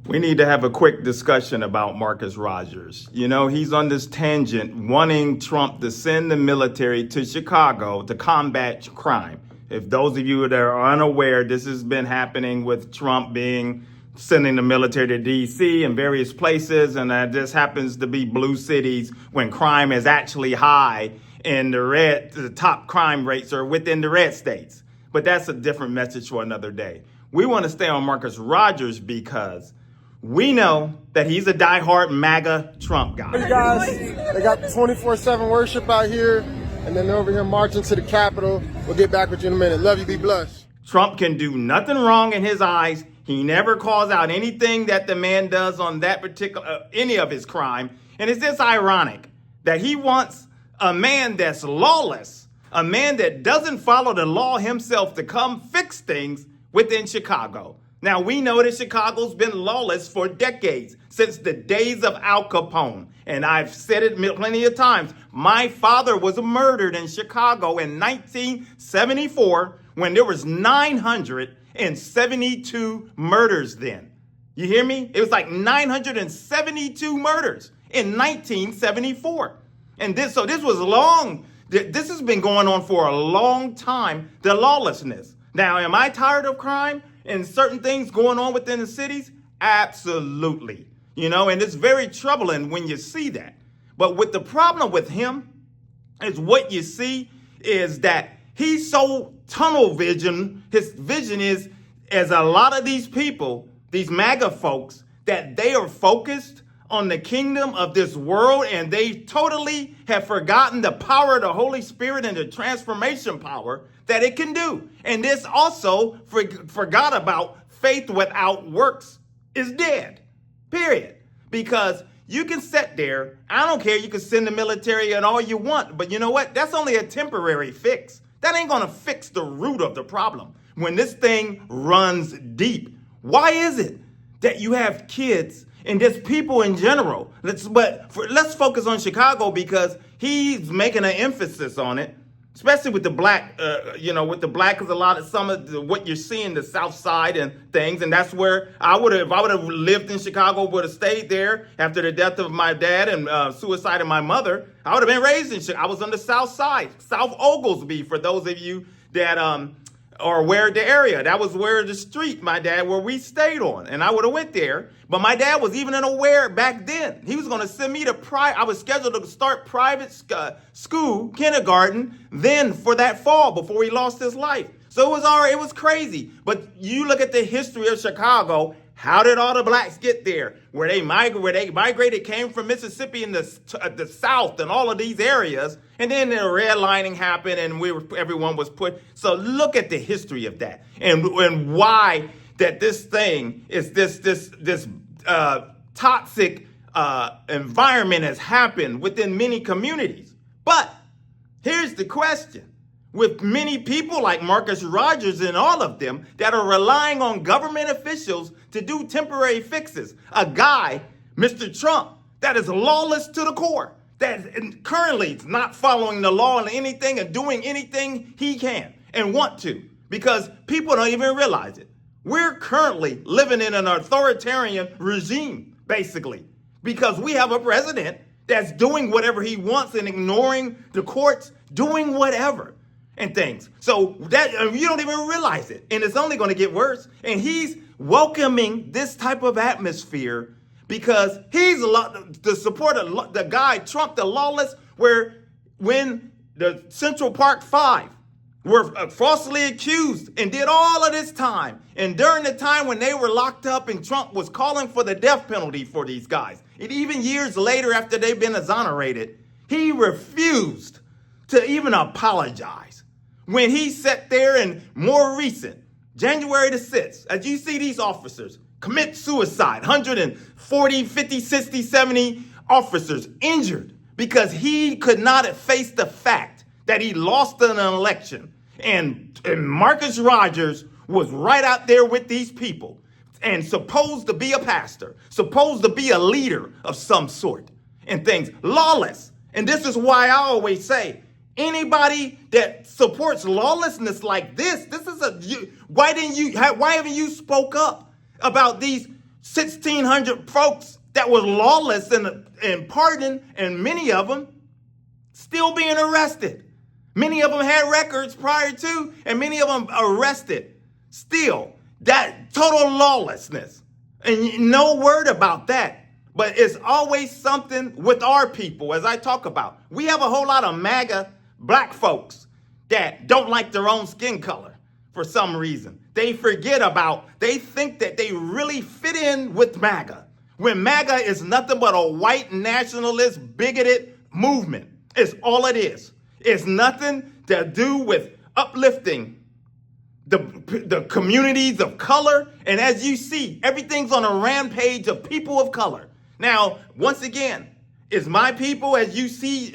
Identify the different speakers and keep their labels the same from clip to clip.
Speaker 1: We need to have a quick discussion about Marcus Rogers. You know, he's on this tangent wanting Trump to send the military to Chicago to combat crime. If those of you that are unaware, this has been happening with Trump sending the military to D.C. and various places, and that just happens to be blue cities when crime is actually high and the top crime rates are within the red states. But that's a different message for another day. We want to stay on Marcus Rogers because we know that he's a diehard Maga Trump guy.
Speaker 2: Hey guys, they got 24/7 worship out here, and then they're over here marching to the Capitol. We'll get back with you in a minute. Love you, be blessed.
Speaker 1: Trump can do nothing wrong in his eyes. He never calls out anything that the man does on that particular, any of his crime. And it's just ironic that he wants a man that's lawless, a man that doesn't follow the law himself to come fix things within Chicago. Now, we know that Chicago's been lawless for decades, since the days of Al Capone. And I've said it plenty of times. My father was murdered in Chicago in 1974 when there was 972 murders then. You hear me? It was like 972 murders in 1974. And this was long. This has been going on for a long time, the lawlessness. Now, am I tired of crime and certain things going on within the cities? Absolutely. You know, and it's very troubling when you see that. But with the problem with him is what you see is that he's so tunnel vision. His vision is, as a lot of these people, these MAGA folks, that they are focused on the kingdom of this world, and they totally have forgotten the power of the Holy Spirit and the transformation power that it can do. And this also forgot about faith without works is dead, period. Because you can sit there, I don't care, you can send the military and all you want, but you know what? That's only a temporary fix. That ain't gonna fix the root of the problem. When this thing runs deep, why is it that you have kids and just people in general? Let's focus on Chicago because he's making an emphasis on it, especially with the black, with the black, because some of what you're seeing, the South Side and things. And that's where if I would have lived in Chicago, would have stayed there after the death of my dad and suicide of my mother. I would have been raised in Chicago. I was on the South Side, South Oglesby, for those of you that are aware of the area. That was where the street, where we stayed on. And I would have went there. But my dad was even aware back then. He was going to send me to I was scheduled to start private school, kindergarten, then for that fall before he lost his life. So it was crazy. But you look at the history of Chicago. How did all the blacks get there? Where they migrated, came from Mississippi in the South and all of these areas. And then the redlining happened and everyone was put. So look at the history of that and why that this thing is this toxic environment has happened within many communities. But here's the question. With many people like Marcus Rogers and all of them that are relying on government officials to do temporary fixes. A guy, Mr. Trump, that is lawless to the core, that currently is not following the law and anything and doing anything he can and want to, because people don't even realize it. We're currently living in an authoritarian regime, basically, because we have a president that's doing whatever he wants and ignoring the courts, doing whatever and things. So that you don't even realize it. And it's only going to get worse. And he's welcoming this type of atmosphere because he's the support of the guy, Trump, the lawless, when the Central Park Five were falsely accused and did all of this time. And during the time when they were locked up and Trump was calling for the death penalty for these guys, and even years later after they've been exonerated, he refused to even apologize. When he sat there and more recent, January the 6th, as you see these officers commit suicide, 140, 50, 60, 70 officers injured because he could not face the fact that he lost an election. And Marcus Rogers was right out there with these people and supposed to be a pastor, supposed to be a leader of some sort and things, lawless. And this is why I always say, anybody that supports lawlessness like this is why haven't you spoke up about these 1,600 folks that were lawless and pardoned, and many of them still being arrested. Many of them had records prior to, and many of them arrested. Still, that total lawlessness. And no word about that. But it's always something with our people, as I talk about. We have a whole lot of Maga black folks that don't like their own skin color for some reason. They think that they really fit in with Maga, when Maga is nothing but a white nationalist, bigoted movement. It's all it is. It's nothing to do with uplifting the communities of color. And as you see, everything's on a rampage of people of color. Now, once again, it's my people, as you see,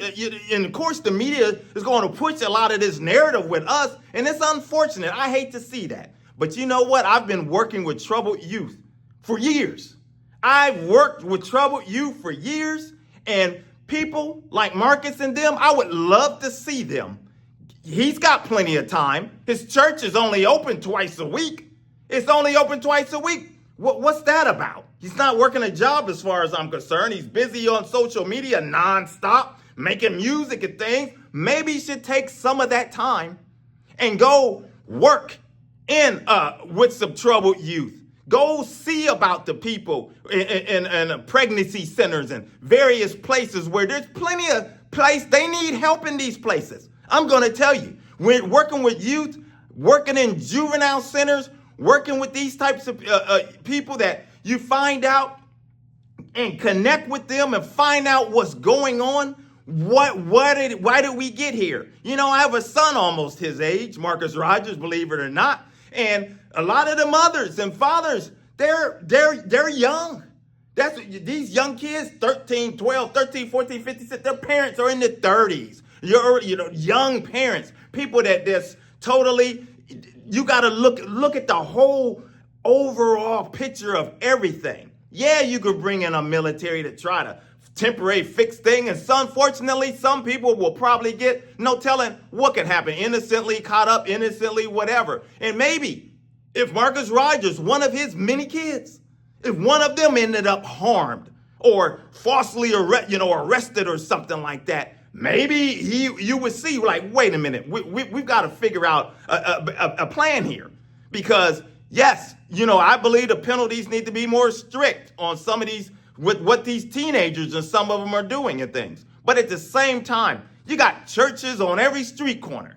Speaker 1: and of course the media is going to push a lot of this narrative with us, and it's unfortunate. I hate to see that. But you know what? I've been working with troubled youth for years. I've worked with troubled youth for years, and people like Marcus and them, I would love to see them. He's got plenty of time. His church is only open twice a week. It's only open twice a week. What's that about? He's not working a job as far as I'm concerned. He's busy on social media nonstop, making music and things. Maybe he should take some of that time and go work with some troubled youth. Go see about the people in pregnancy centers and various places where there's plenty of place. They need help in these places. I'm going to tell you, when working with youth, working in juvenile centers, working with these types of people that you find out and connect with them and find out what's going on. Why did we get here? You know, I have a son almost his age, Marcus Rogers, believe it or not. And a lot of the mothers and fathers, they're young. These young kids, 13, 12, 13, 14, 15, their parents are in their 30s. Young parents, people that's totally, you got to look at the whole overall picture of everything. Yeah, you could bring in a military to try to temporary fix thing, and unfortunately, some people will probably get no telling what could happen, innocently caught up, innocently, whatever. And maybe if Marcus Rogers, one of his many kids, if one of them ended up harmed or falsely arrested or something like that, maybe you would see, like, wait a minute, we've got to figure out a plan here. Because yes, I believe the penalties need to be more strict on some of these, with what these teenagers and some of them are doing and things. But at the same time, you got churches on every street corner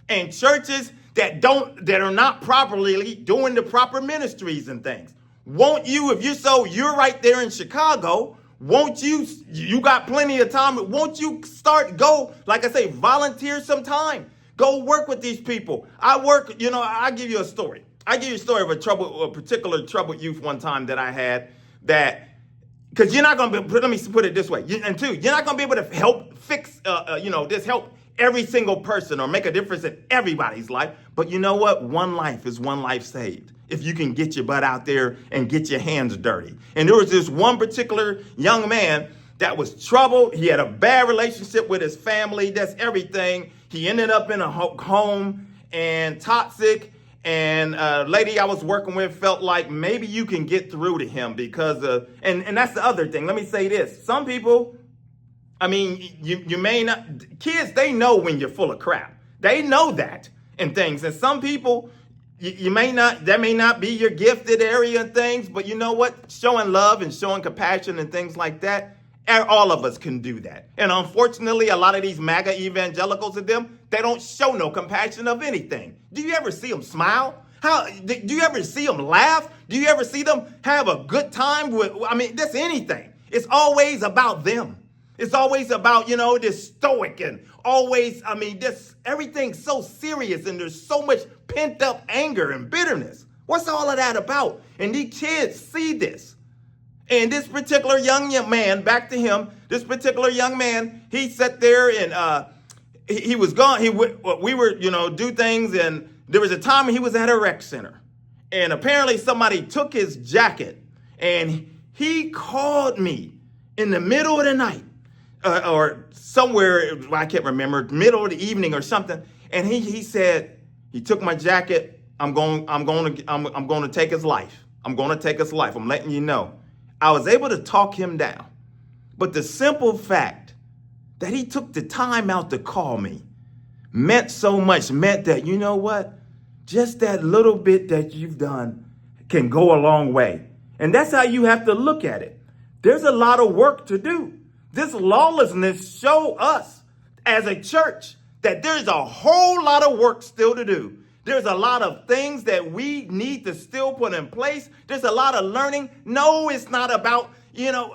Speaker 1: and churches that are not properly doing the proper ministries and things. Won't you, if you're right there in Chicago, won't you got plenty of time, won't you like I say, volunteer some time, go work with these people. I'll give you a story. I give you a story of a particular troubled youth one time that I had that, because you're not going to be, let me put it this way. And two, you're not going to be able to help fix, just help every single person or make a difference in everybody's life. But you know what? One life is one life saved if you can get your butt out there and get your hands dirty. And there was this one particular young man that was troubled. He had a bad relationship with his family. That's everything. He ended up in a home and toxic. And a lady I was working with felt like maybe you can get through to him because of, and that's the other thing. Let me say this. Some people, you may not, kids, they know when you're full of crap. They know that and things. And some people, that may not be your gifted area and things, but you know what? Showing love and showing compassion and things like that, all of us can do that. And unfortunately, a lot of these Maga evangelicals and them, they don't show no compassion of anything. Do you ever see them smile? Do you ever see them laugh? Do you ever see them have a good time that's anything. It's always about them. It's always about, this stoic and always, everything's so serious and there's so much pent up anger and bitterness. What's all of that about? And these kids see this. And this particular young man, back to him, this particular young man, he sat there and he was gone. We were, do things, and there was a time he was at a rec center. And apparently somebody took his jacket, and he called me in the middle of the night or somewhere, I can't remember, middle of the evening or something. And he said, he took my jacket. I'm going to take his life. I'm going to take his life. I'm letting you know. I was able to talk him down. But the simple fact that he took the time out to call me meant so much, meant that, you know what? Just that little bit that you've done can go a long way. And that's how you have to look at it. There's a lot of work to do. This lawlessness show us as a church that there's a whole lot of work still to do. There's a lot of things that we need to still put in place. There's a lot of learning. No, it's not about,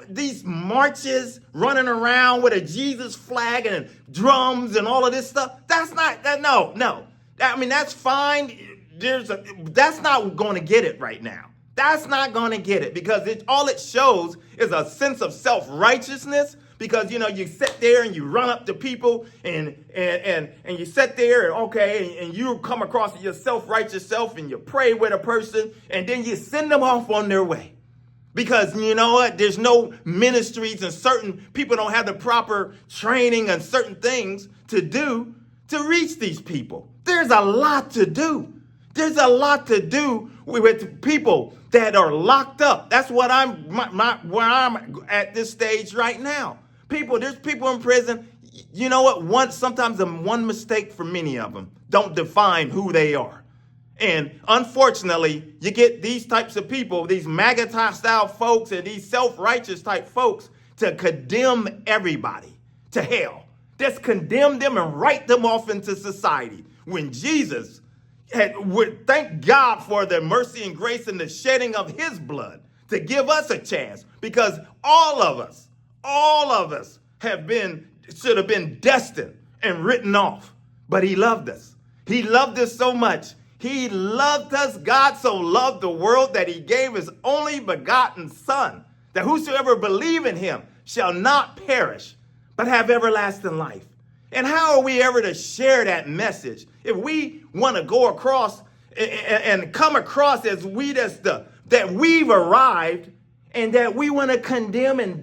Speaker 1: these marches running around with a Jesus flag and drums and all of this stuff. That's not that. No. That's fine. That's not going to get it right now. That's not going to get it because all it shows is a sense of self-righteousness. Because, you sit there and you run up to people and you sit there and you come across your self-righteous self and you pray with a person and then you send them off on their way. Because you know what? There's no ministries and certain people don't have the proper training and certain things to do to reach these people. There's a lot to do. There's a lot to do with people that are locked up. That's what where I'm at this stage right now. There's people in prison. You know what? Sometimes one mistake for many of them don't define who they are. And unfortunately, you get these types of people, these Maga style folks and these self-righteous type folks to condemn everybody to hell. Just condemn them and write them off into society. When Jesus thank God for the mercy and grace and the shedding of his blood to give us a chance, because all of us should have been destined and written off. But he loved us. He loved us so much. He loved us. God so loved the world that he gave his only begotten son, that whosoever believe in him shall not perish, but have everlasting life. And how are we ever to share that message if we want to go across and come across as that we've arrived and that we want to condemn and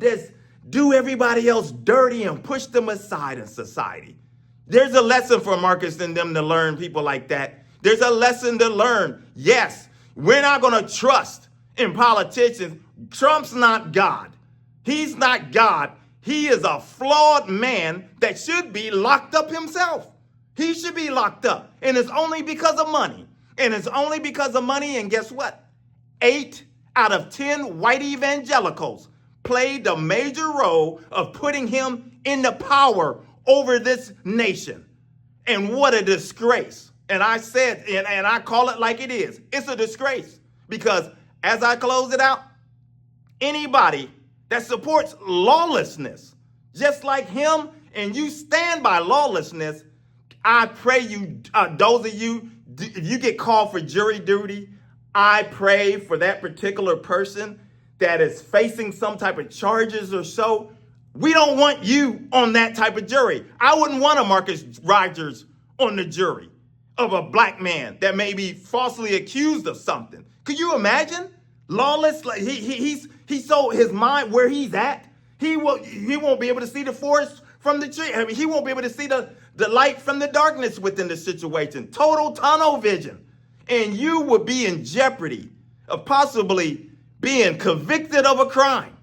Speaker 1: do everybody else dirty and push them aside in society? There's a lesson for Marcus and them to learn, people like that. There's a lesson to learn. Yes, we're not going to trust in politicians. Trump's not God. He's not God. He is a flawed man that should be locked up himself. He should be locked up. And it's only because of money. And guess what? 8 out of 10 white evangelicals played the major role of putting him into power over this nation. And what a disgrace. And I said, and I call it like it is. It's a disgrace. Because as I close it out, anybody that supports lawlessness, just like him, and you stand by lawlessness, I pray you, those of you, if you get called for jury duty, I pray for that particular person that is facing some type of charges or so. We don't want you on that type of jury. I wouldn't want a Marcus Rogers on the jury of a black man that may be falsely accused of something. Could you imagine? Lawless, like he's so his mind where he's at, he won't be able to see the forest from the tree. He won't be able to see the light from the darkness within the situation. Total tunnel vision. And you would be in jeopardy of possibly being convicted of a crime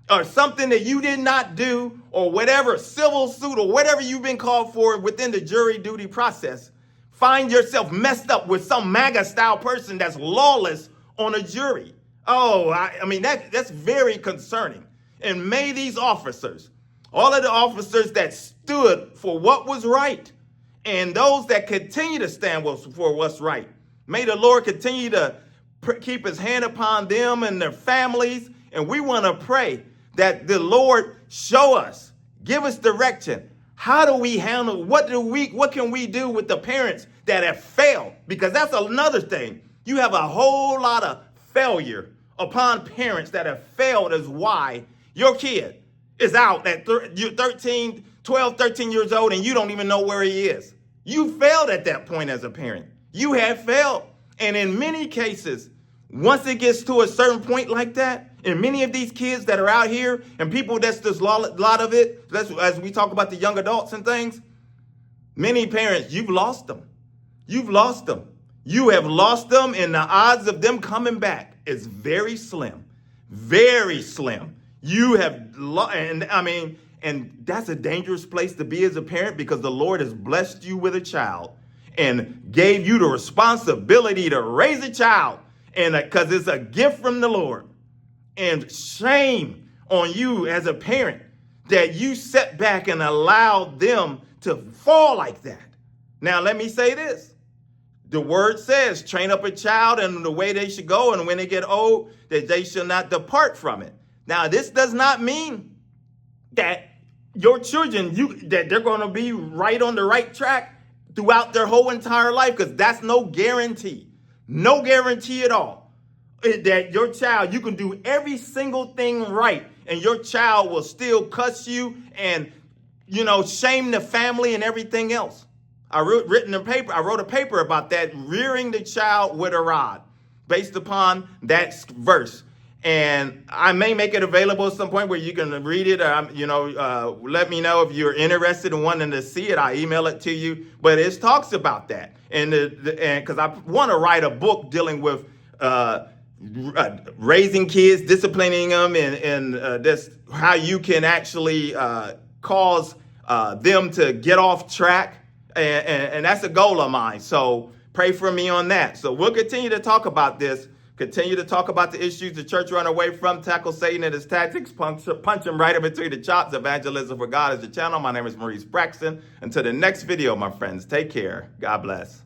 Speaker 1: or something that you did not do, or whatever civil suit or whatever you've been called for within the jury duty process. Find yourself messed up with some MAGA style person that's lawless on a jury. Oh, that's very concerning. And may these officers, all of the officers that stood for what was right, and those that continue to stand for what's right, may the Lord continue to keep his hand upon them and their families. And we want to pray that the Lord show us, give us direction. How do we handle, what can we do with the parents that have failed? Because that's another thing. You have a whole lot of failure upon parents that have failed as why your kid is out at 12, 13 years old and you don't even know where he is. You failed at that point as a parent. You have failed. And in many cases, once it gets to a certain point like that, and many of these kids that are out here and people that's just a lot of it, as we talk about the young adults and things, many parents, you've lost them. You've lost them. You have lost them, and the odds of them coming back is very slim, very slim. You have, and that's a dangerous place to be as a parent, because the Lord has blessed you with a child and gave you the responsibility to raise a child, and because it's a gift from the Lord. And shame on you as a parent that you set back and allowed them to fall like that. Now, let me say this. The word says, train up a child in the way they should go, and when they get old, that they shall not depart from it. Now, this does not mean that your children, that they're going to be right on the right track throughout their whole entire life, because that's no guarantee. No guarantee at all. That your child, you can do every single thing right, and your child will still cuss you and, shame the family and everything else. I wrote a paper about that, rearing the child with a rod, based upon that verse. And I may make it available at some point where you can read it. Let me know if you're interested in wanting to see it. I email it to you. But it talks about that, and because I want to write a book dealing with raising kids, disciplining them, and this how you can actually cause them to get off track, and that's a goal of mine. So pray for me on that. So we'll continue to talk about this. Continue to talk about the issues the church run away from, tackle Satan and his tactics, punch him right in between the chops. Evangelism for God is the channel. My name is Maurice Braxton. Until the next video, my friends, take care. God bless.